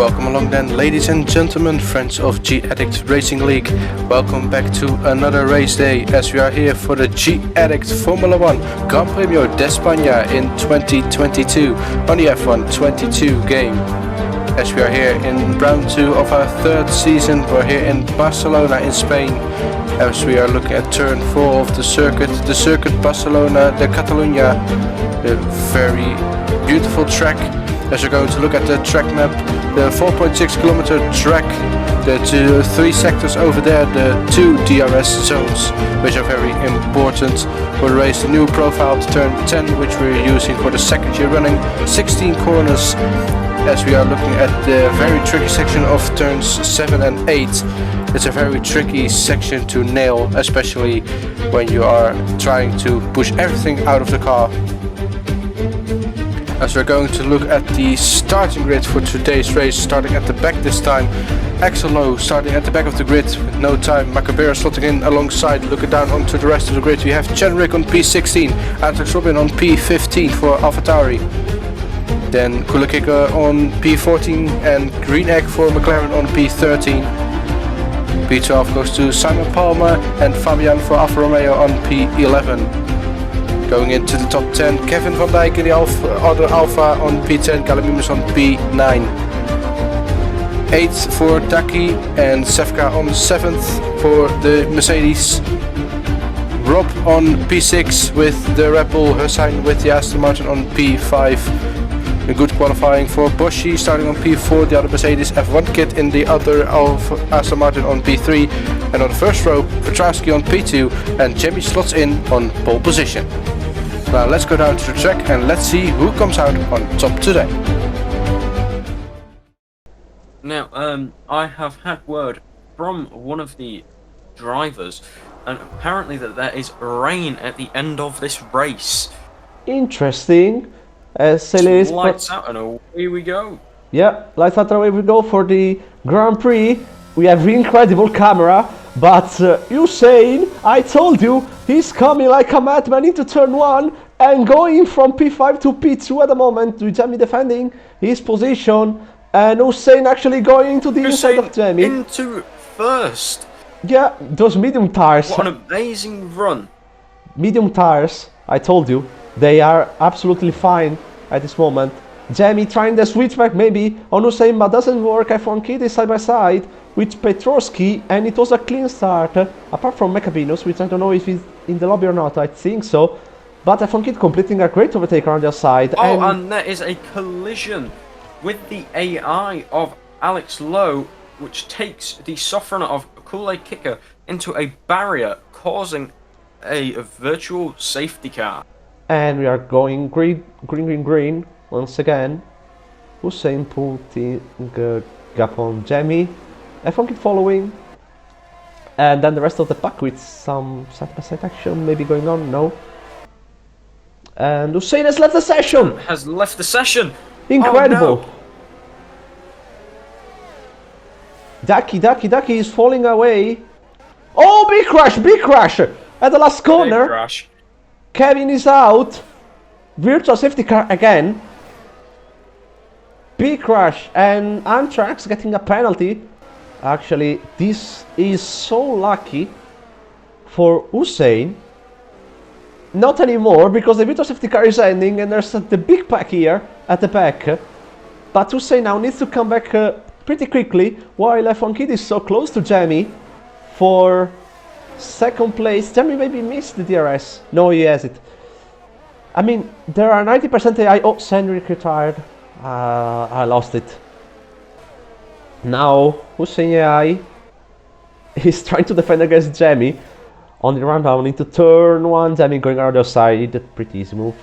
Welcome along then, ladies and gentlemen, friends of G Addict Racing League. Welcome back to another race day as we are here for the G Addict Formula 1 Gran Premio de España in 2022 on the F1 22 game. As we are here in round 2 of our third season, we're here in Barcelona in Spain. As we are looking at turn 4 of the circuit Barcelona de Catalunya, a very beautiful track. As we're going to look at the track map, the 4.6 kilometer track, the 3 sectors over there, the 2 DRS zones, which are very important for the race. The new profile to turn 10, which we're using for the second year running, 16 corners, as we are looking at the very tricky section of turns 7 and 8. It's a very tricky section to nail, especially when you are trying to push everything out of the car. As we're going to look at the starting grid for today's race, starting at the back this time. Axel Lowe starting at the back of the grid with no time. Macabera slotting in alongside. Looking down onto the rest of the grid, we have Chenrick on P16, Antrax Robin on P15 for AlphaTauri. Then Kulakika on P14 and Green Egg for McLaren on P13. P12 goes to Simon Palmer and Fabian for Alfa Romeo on P11. Going into the top 10, Kevin van Dijk in the other Alpha on P10, Galimimus on P9. 8th for Daki and Sefka on 7th for the Mercedes. Rob on P6 with the Red Bull, Hussein with the Aston Martin on P5. A good qualifying for Boschi starting on P4, the other Mercedes F1 kit in the other Aston Martin on P3. And on the first row, Petrowski on P2 and Jimmy slots in on pole position. Now let's go down to the track and let's see who comes out on top today. Now, I have had word from one of the drivers, and apparently that there is rain at the end of this race. Interesting. Lights out and away we go. Yeah, lights out and away we go for the Grand Prix. We have incredible camera, but Usain, I told you, he's coming like a madman into turn 1 and going from P5 to P2 at the moment, with Jamie defending his position and Usain actually going to the inside of Jamie. Into first. Yeah, those medium tires. What an amazing run. Medium tires, I told you, they are absolutely fine at this moment. Jamie trying the switchback maybe on Usain, but doesn't work. F1 Kid is side by side with Petrowski, and it was a clean start, apart from Mekabinos, which I don't know if he's in the lobby or not. I think so. But F1 Kid completing a great overtake on their side. Oh, and there is a collision with the AI of Alex Lowe, which takes the soft runner of Kool-Aid Kicker into a barrier, causing a virtual safety car. And we are going green once again. Hussein putting gap on Jamie. F1 Kid following. And then the rest of the pack with some side-by-side action maybe going on. No. And Hussein has left the session! Incredible! Oh, no. Daki is falling away. Oh, big crash! At the last corner. Big crash. Kevin is out. Virtual safety car again. Big crash, and Antrax getting a penalty. Actually, this is so lucky for Hussein. Not anymore, because the virtual safety car is ending and there's the big pack here at the back. But Hussein now needs to come back pretty quickly, while F1 Kid is so close to Jamie for second place. Jamie maybe missed the DRS. No, he has it. I mean, there are 90% AI. Oh, Senric retired. I lost it. Now, Hussein AI is trying to defend against Jamie. On the run down into turn 1, Jamie going around the side. Pretty easy move.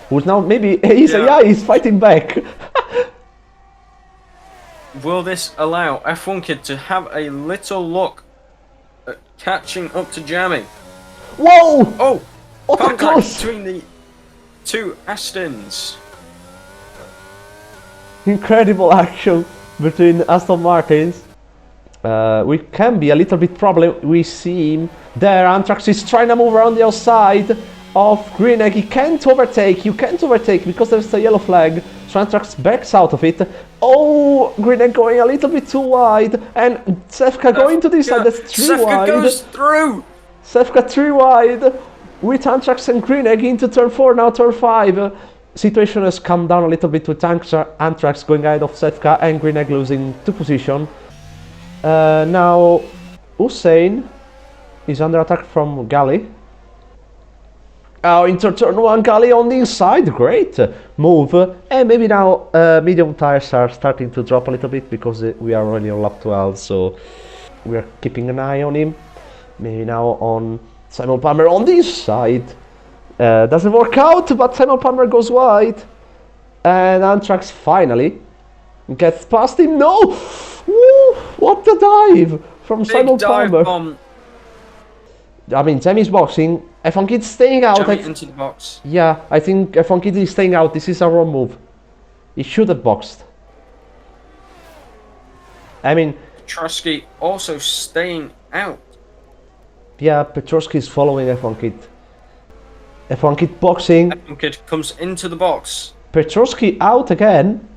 Who's now maybe his AI is fighting back. Will this allow F1 Kid to have a little look at catching up to Jamie? Whoa! Oh! Contact between the two Astons. Incredible action between Aston Martins. We can be a little bit problem. We see him there. Antrax is trying to move around the outside, of Greenegg. He can't overtake. You can't overtake because there's a yellow flag. So Antrax backs out of it. Oh, Greenegg going a little bit too wide. And Sefka going to this side. That's 3 wide. Sefka goes through. Sefka 3 wide. With Antrax and Greenegg into turn 4, now turn 5. Situation has come down a little bit with Antrax going ahead of Sefka and Greenegg losing 2 position. Now Hussein is under attack from Gali. Oh, into turn 1, Gali on the inside, great move. And maybe now medium tires are starting to drop a little bit because we are already on lap 12, so we are keeping an eye on him. Maybe now on Simon Palmer on this side. Doesn't work out, but Simon Palmer goes wide. And Antrax finally gets past him. No! Woo! What a dive from Big Simon dive Palmer. bomb. I mean, Jamie's boxing. F1 Kid's staying out. Jamie into the box. Yeah, I think F1 Kid is staying out. This is a wrong move. He should have boxed. I mean, Petrosky also staying out. yeah, Petrosky is following F1 Kid. F1 Kid boxing. F1 Kid comes into the box. Petrosky out again.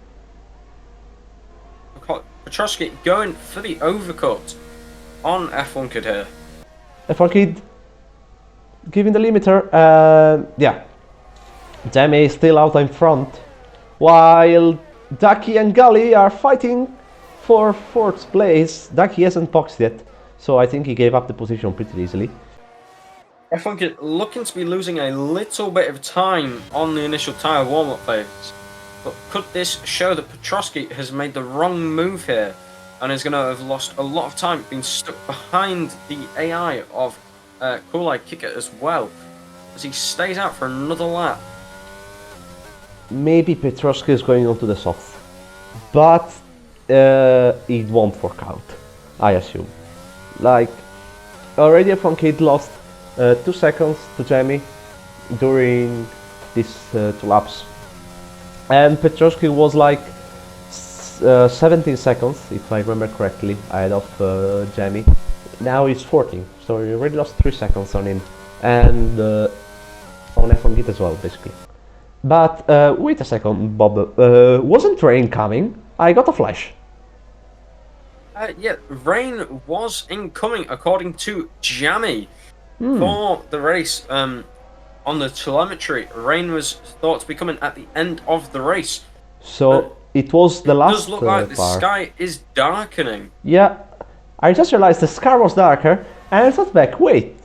Petrosky going for the overcut on F1 Kid here. F1 Kid giving the limiter. Yeah. Jamie is still out in front. While Ducky and Gully are fighting for 4th place. Ducky hasn't boxed yet, so I think he gave up the position pretty easily. F1 Kid looking to be losing a little bit of time on the initial tyre warm-up phase. But could this show that Petrosky has made the wrong move here and is going to have lost a lot of time being stuck behind the AI of Kool-Aid Kicker as well, as he stays out for another lap? Maybe Petrosky is going on to the soft, but it won't work out, I assume. Like, already F1 Kid lost 2 seconds to Jamie during these 2 laps. And Petrosky was like 17 seconds, if I remember correctly, ahead of Jamie. Now he's 14, so he already lost 3 seconds on him. And on F1 Kid as well, basically. But wait a second, Bob. Wasn't rain coming? I got a flash. Yeah, rain was incoming according to Jamie for the race. On the telemetry, rain was thought to be coming at the end of the race. So it was the last It does look like the part. sky is darkening. Yeah, I just realized the sky was darker, and I thought back, wait.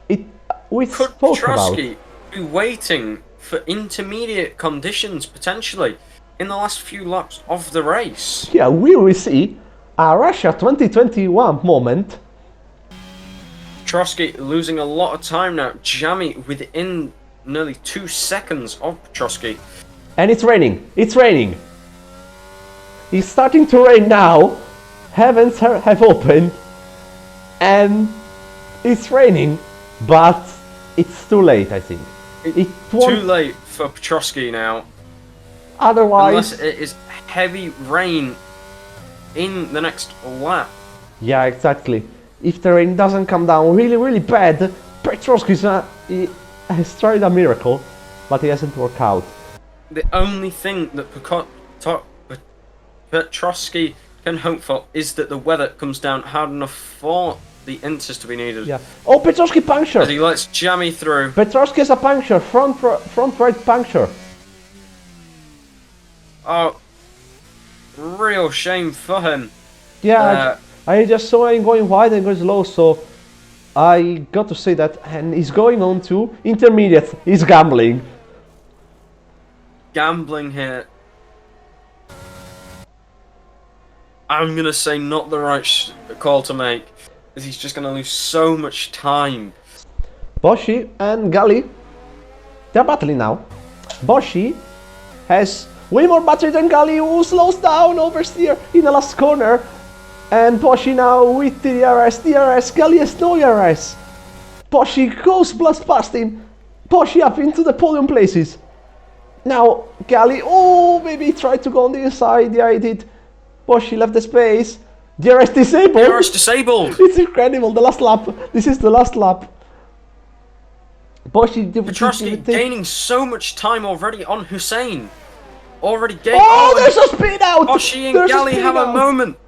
We Could spoke about... Petrosky be waiting for intermediate conditions potentially in the last few laps of the race? Yeah, we will see a Russia 2021 moment. Petrosky losing a lot of time now. Jamie within nearly 2 seconds of Petrosky. And it's raining. It's raining. It's starting to rain now. Heavens have opened. And it's raining. But it's too late, I think. It won't... Too late for Petrosky now. Otherwise... Unless it is heavy rain in the next lap. Yeah, exactly. If the rain doesn't come down really, really bad, Petrosky has tried a miracle, but it hasn't worked out. The only thing that Petrosky can hope for is that the weather comes down hard enough for the inters to be needed. Yeah. Oh, Petrosky puncture! As he lets Jamie through. Petrosky has a puncture, front right puncture. Oh, real shame for him. Yeah, I just saw him going wide and going low, so I got to say that. And he's going on to intermediate. He's gambling. Gambling here. I'm gonna say not the right call to make, as he's just gonna lose so much time. Boshi and Gali, they're battling now. Boshi has way more battery than Gali, who slows down oversteer in the last corner. And Boshi now with the DRS, Gali has no DRS. Boshi goes blast past him. Boshi up into the podium places. Now Gali, oh, maybe he tried to go on the inside, yeah he did. Boshi left the space. DRS disabled. DRS disabled. It's incredible, the last lap. This is the last lap. Boshi didn't Petrosky even think. gaining so much time already on Hussein. Already gained. Oh, and there's a spin out! Boshi and There's Gali spin have a out! moment.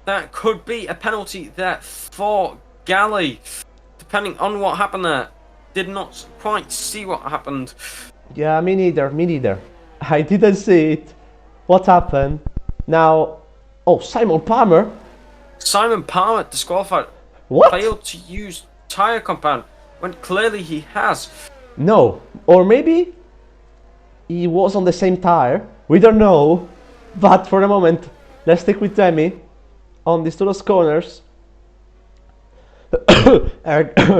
That could be a penalty there for Gali. Depending on what happened there. Did not quite see what happened. Yeah, me neither. I didn't see it. What happened? Now, oh, Simon Palmer. Simon Palmer disqualified. What? Failed to use tyre compound when clearly he has. No, or maybe he was on the same tire. We don't know. But for the moment, let's stick with Demi on these two corners.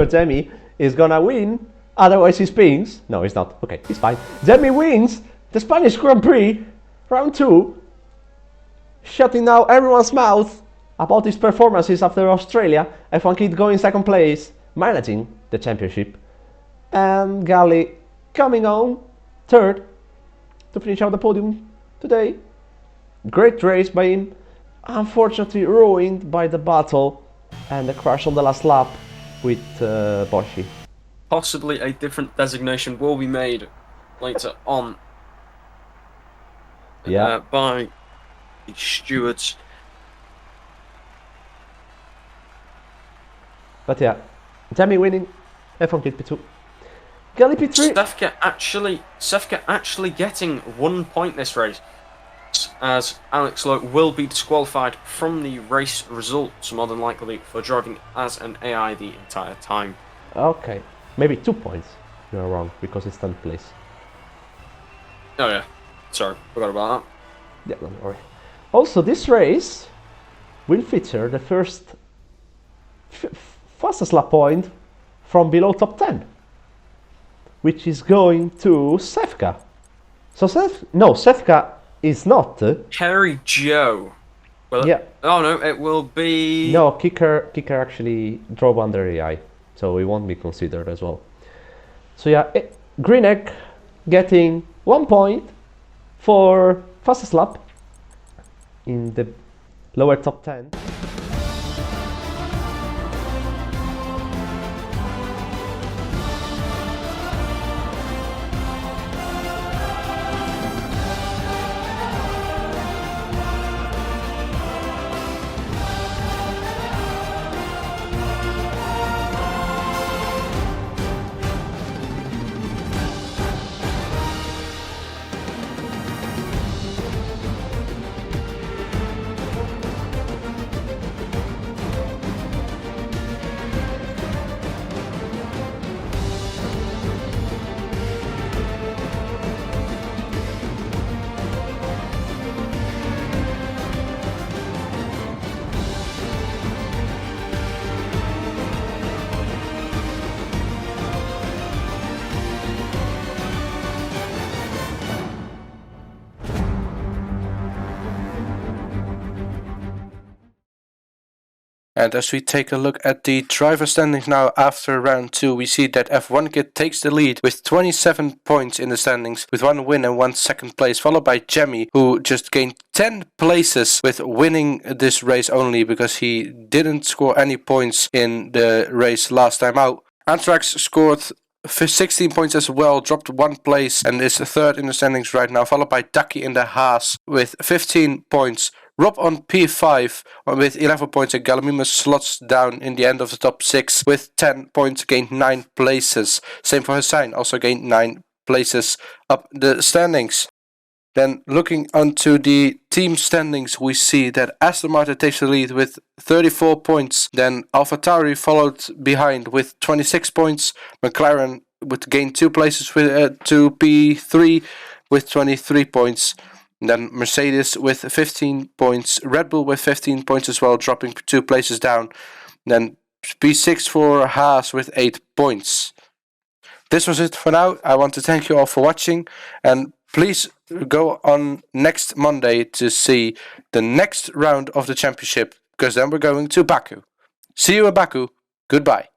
Demi is gonna win. Otherwise, he spins. No, he's not. Okay, he's fine. Demi wins the Spanish Grand Prix, round 2. Shutting now everyone's mouth about his performances after Australia. F1 Kid going second place, managing the championship. And Gali coming on third to finish out the podium today. Great race by him. Unfortunately ruined by the battle and the crash on the last lap with Boshi. Possibly a different designation will be made later on. Yeah. By the stewards. But yeah, Demi winning, F1 Kid P2. Gali P3. Sefka actually getting 1 point this race, as Alex Lowe will be disqualified from the race results, more than likely, for driving as an AI the entire time. Okay, maybe 2 points. You're wrong, because it's 10th place. Oh yeah, sorry, forgot about that. Yeah, don't worry. Also, this race will feature the first fastest lap point from below top 10, which is going to Sefka. So Sefka is not. Kerry Joe. Well, yeah. Oh no, it will be. No, Kicker actually drove under AI, so it won't be considered as well. So yeah, Greenegg getting 1 point for fastest lap in the lower top 10. And as we take a look at the driver standings now after round 2, we see that F1 Kid takes the lead with 27 points in the standings, with 1 win and 1 second place, followed by Jemmy, who just gained 10 places with winning this race only because he didn't score any points in the race last time out. Anthrax scored 16 points as well, dropped 1 place and is third in the standings right now, followed by Ducky in the Haas with 15 points. Rob on P5 with 11 points, and Galamimus slots down in the end of the top 6 with 10 points, gained 9 places. Same for Hussein, also gained 9 places up the standings. Then looking onto the team standings, we see that Aston Martin takes the lead with 34 points. Then AlphaTauri followed behind with 26 points. McLaren would gain 2 places with to P3 with 23 points. Then Mercedes with 15 points, Red Bull with 15 points as well, dropping 2 places down. Then P6 for Haas with 8 points. This was it for now. I want to thank you all for watching, and please go on next Monday to see the next round of the championship, because then we're going to Baku. See you in Baku. Goodbye.